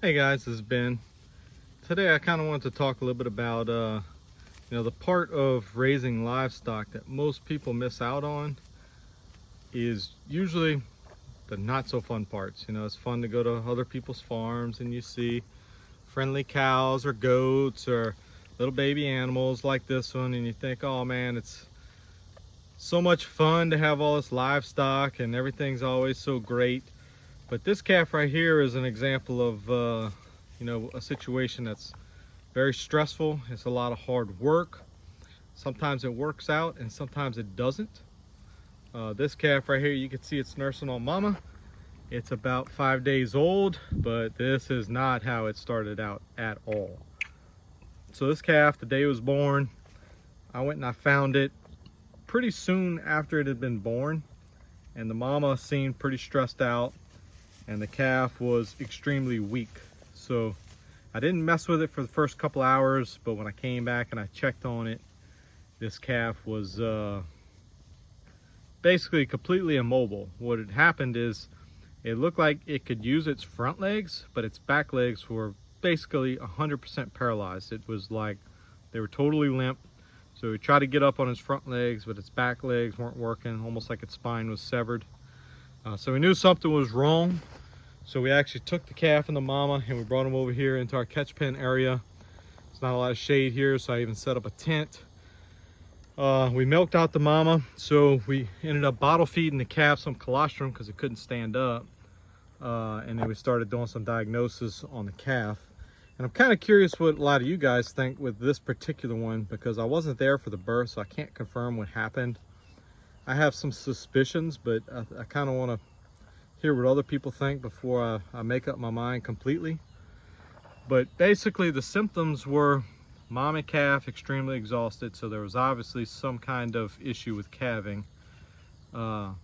Hey guys, this is Ben. Today I kind of want to talk a little bit about the part of raising livestock that most people miss out on is usually the not so fun parts. It's fun to go to other people's farms and you see friendly cows or goats or little baby animals like this one, and you think, oh man, it's so much fun to have all this livestock and everything's always so great. But this calf right here is an example of a situation that's very stressful. It's a lot of hard work. Sometimes it works out and sometimes it doesn't. This calf right here, you can see it's nursing on mama. It's about 5 days old, but this is not how it started out at all. So this calf, the day it was born, I went and I found it pretty soon after it had been born, and the mama seemed pretty stressed out and the calf was extremely weak. So I didn't mess with it for the first couple hours, but when I came back and I checked on it, this calf was basically completely immobile. What had happened is it looked like it could use its front legs, but its back legs were basically 100% paralyzed. It was like they were totally limp. So we tried to get up on its front legs, but its back legs weren't working, almost like its spine was severed. So we knew something was wrong. So we actually took the calf and the mama and we brought them over here into our catch pen area. There's not a lot of shade here, so I even set up a tent. We milked out the mama, so we ended up bottle feeding the calf some colostrum because it couldn't stand up. And then we started doing some diagnosis on the calf. And I'm kind of curious what a lot of you guys think with this particular one, because I wasn't there for the birth, so I can't confirm what happened. I have some suspicions, but I kind of want to hear what other people think before I make up my mind completely. But basically the symptoms were mom and calf extremely exhausted, so there was obviously some kind of issue with calving. And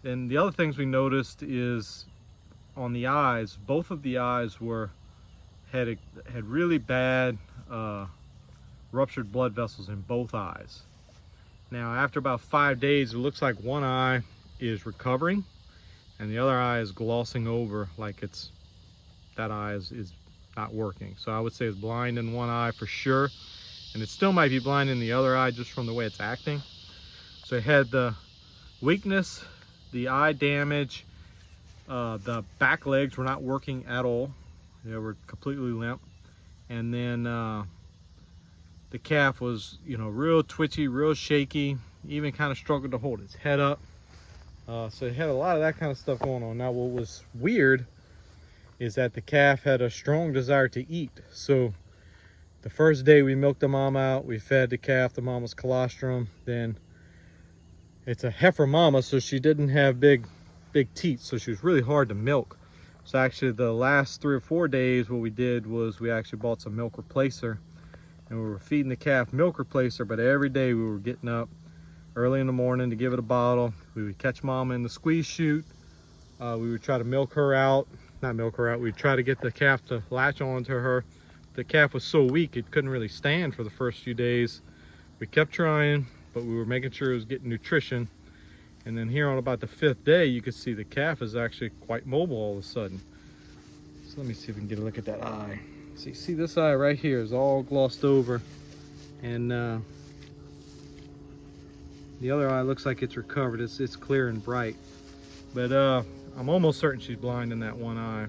the other things we noticed is on the eyes, both of the eyes had really bad ruptured blood vessels in both eyes. Now after about 5 days, it looks like one eye is recovering and the other eye is glossing over, like that eye is not working. So I would say it's blind in one eye for sure, and it still might be blind in the other eye just from the way it's acting. So it had the weakness, the eye damage, the back legs were not working at all. They were completely limp. And then the calf was, real twitchy, real shaky, even kind of struggled to hold its head up. So it had a lot of that kind of stuff going on. Now what was weird is that the calf had a strong desire to eat. So the first day we milked the mama out, we fed the calf the mama's colostrum. Then it's a heifer mama, so she didn't have big teeth, so she was really hard to milk. So actually the last 3 or 4 days, what we did was we actually bought some milk replacer, and we were feeding the calf milk replacer, but every day we were getting up early in the morning to give it a bottle. We would catch mama in the squeeze chute. We would try to milk her out. Not milk her out, we'd try to get the calf to latch onto her. The calf was so weak it couldn't really stand for the first few days. We kept trying, but we were making sure it was getting nutrition. And then here on about the 5th day, you could see the calf is actually quite mobile all of a sudden. So let me see if we can get a look at that eye. See this eye right here is all glossed over, and the other eye looks like it's recovered. It's clear and bright, but I'm almost certain she's blind in that one eye.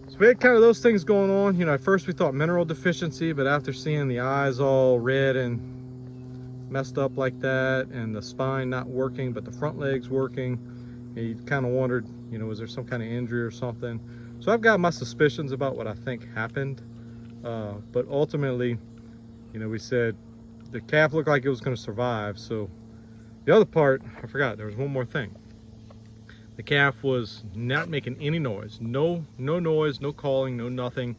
So we had kind of those things going on. At first we thought mineral deficiency, but after seeing the eyes all red and messed up like that, and the spine not working but the front legs working, you kind of wondered, was there some kind of injury or something? So I've got my suspicions about what I think happened, but ultimately, we said the calf looked like it was going to survive. So the other part, I forgot, there was one more thing. The calf was not making any noise. No noise, no calling, no nothing.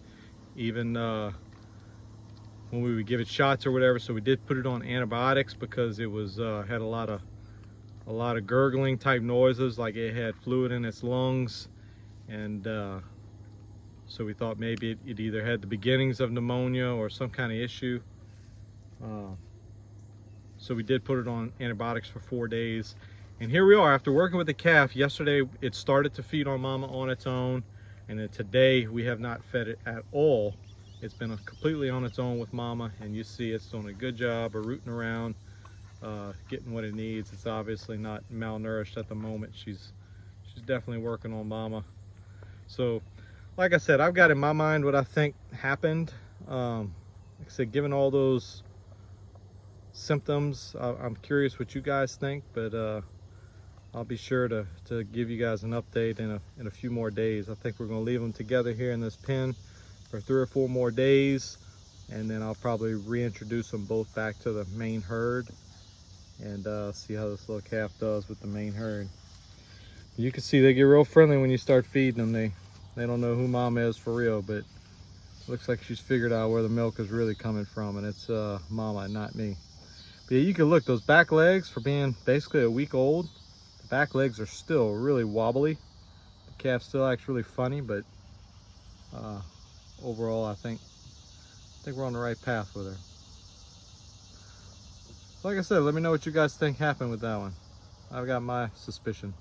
Even when we would give it shots or whatever. So we did put it on antibiotics because it was had a lot of gurgling type noises, like it had fluid in its lungs. And so we thought maybe it either had the beginnings of pneumonia or some kind of issue. So we did put it on antibiotics for 4 days. And here we are after working with the calf. Yesterday it started to feed on mama on its own. And then today we have not fed it at all. It's been completely on its own with mama, and you see it's doing a good job of rooting around, getting what it needs. It's obviously not malnourished at the moment. She's definitely working on mama. So like I said, I've got in my mind what I think happened. Like I said, given all those symptoms, I'm curious what you guys think, but I'll be sure to give you guys an update in a few more days. I think we're going to leave them together here in this pen for 3 or 4 more days, and then I'll probably reintroduce them both back to the main herd and see how this little calf does with the main herd. You can see they get real friendly when you start feeding them. They don't know who mom is for real, but it looks like she's figured out where the milk is really coming from, and it's mama and not me. But yeah, you can look, those back legs, for being basically a week old, the back legs are still really wobbly. The calf still acts really funny, but overall I think we're on the right path with her. Like I said, let me know what you guys think happened with that one. I've got my suspicion.